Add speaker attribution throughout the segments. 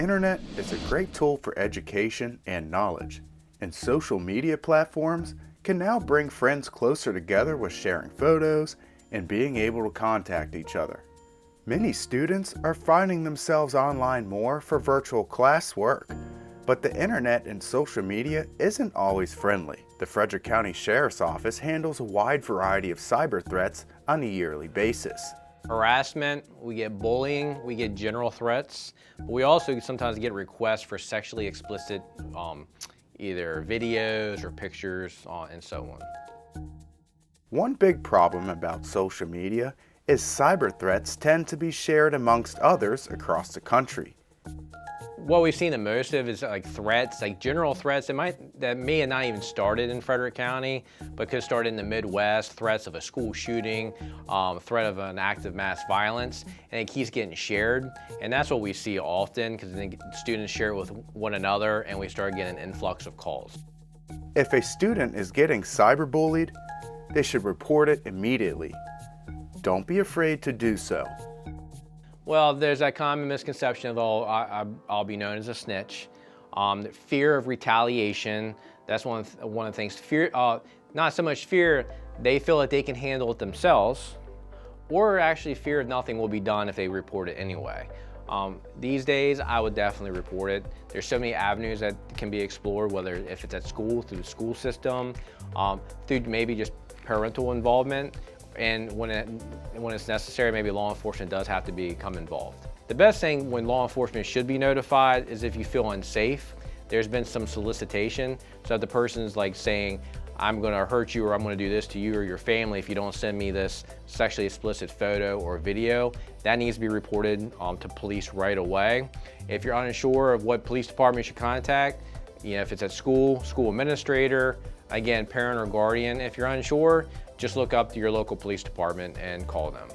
Speaker 1: internet is a great tool for education and knowledge, and social media platforms can now bring friends closer together with sharing photos and being able to contact each other. Many students are finding themselves online more for virtual classwork, but the internet and social media isn't always friendly. The Frederick County Sheriff's Office handles a wide variety of cyber threats on a yearly basis.
Speaker 2: Harassment, we get bullying, we get general threats, but we also sometimes get requests for sexually explicit either videos or pictures and so on.
Speaker 1: One big problem about social media is cyber threats tend to be shared amongst others across the country.
Speaker 2: What we've seen the most of is like threats, like general threats that may have not even started in Frederick County, but could start in the Midwest, threats of a school shooting, threat of an act of mass violence, and it keeps getting shared. And that's what we see often because students share it with one another and we start getting an influx of calls.
Speaker 1: If a student is getting cyberbullied, they should report it immediately. Don't be afraid to do so.
Speaker 2: Well, there's that common misconception of, I'll be known as a snitch. Fear of retaliation, that's one of the things. Fear, not so much fear, they feel that they can handle it themselves, or actually fear of nothing will be done if they report it anyway. These days, I would definitely report it. There's so many avenues that can be explored, whether if it's at school, through the school system, through maybe just parental involvement. And when it's necessary, maybe law enforcement does have to become involved. The best thing when law enforcement should be notified is if you feel unsafe. There's been some solicitation, so if the person's like saying, I'm gonna hurt you or I'm gonna do this to you or your family if you don't send me this sexually explicit photo or video, that needs to be reported to police right away. If you're unsure of what police department you should contact, if it's at school administrator, again, parent or guardian, if you're unsure, just look up to your local police department and call them.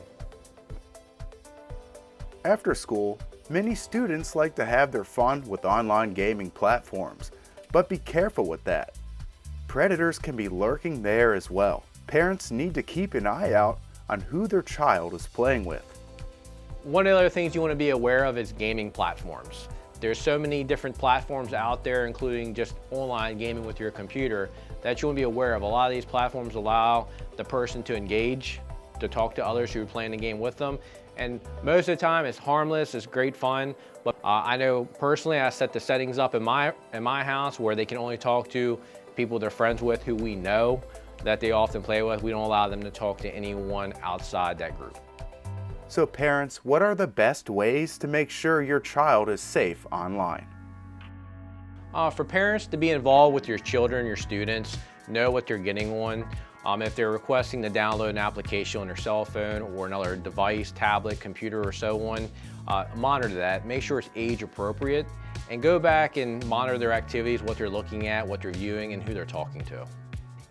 Speaker 1: After school, many students like to have their fun with online gaming platforms, but be careful with that. Predators can be lurking there as well. Parents need to keep an eye out on who their child is playing with.
Speaker 2: One of the other things you want to be aware of is gaming platforms. There's so many different platforms out there, including just online gaming with your computer, that you want to be aware of. A lot of these platforms allow the person to engage, to talk to others who are playing the game with them. And most of the time it's harmless, it's great fun. But I know personally I set the settings up in my house where they can only talk to people they're friends with who we know that they often play with. We don't allow them to talk to anyone outside that group.
Speaker 1: So parents, what are the best ways to make sure your child is safe online?
Speaker 2: For parents to be involved with your children, your students, know what they're getting on. If they're requesting to download an application on their cell phone or another device, tablet, computer, or so on, monitor that. Make sure it's age appropriate, and go back and monitor their activities, what they're looking at, what they're viewing, and who they're talking to.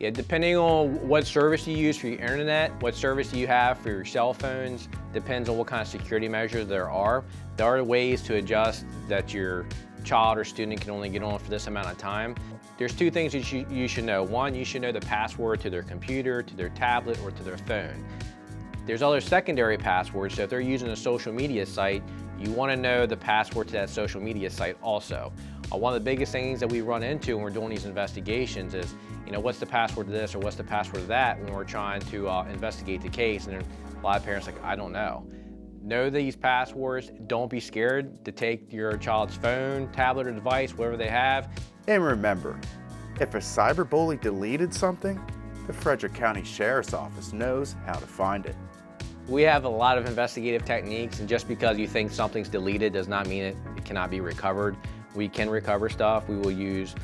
Speaker 2: Yeah, depending on what service you use for your internet, what service you have for your cell phones, depends on what kind of security measures there are. There are ways to adjust that your child or student can only get on for this amount of time. There's two things that you should know. One, you should know the password to their computer, to their tablet, or to their phone. There's other secondary passwords, so if they're using a social media site, you want to know the password to that social media site also. One of the biggest things that we run into when we're doing these investigations is, what's the password to this or what's the password to that when we're trying to investigate the case, and a lot of parents are like, I don't know. Know these passwords. Don't be scared to take your child's phone, tablet, or device, whatever they have.
Speaker 1: And remember, if a cyberbully deleted something, the Frederick County Sheriff's Office knows how to find it.
Speaker 2: We have a lot of investigative techniques, and just because you think something's deleted does not mean it cannot be recovered. We can recover stuff. We will use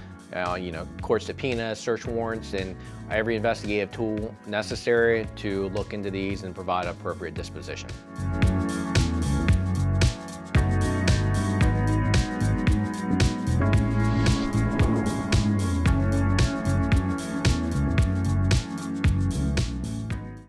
Speaker 2: court subpoenas, search warrants, and every investigative tool necessary to look into these and provide appropriate disposition.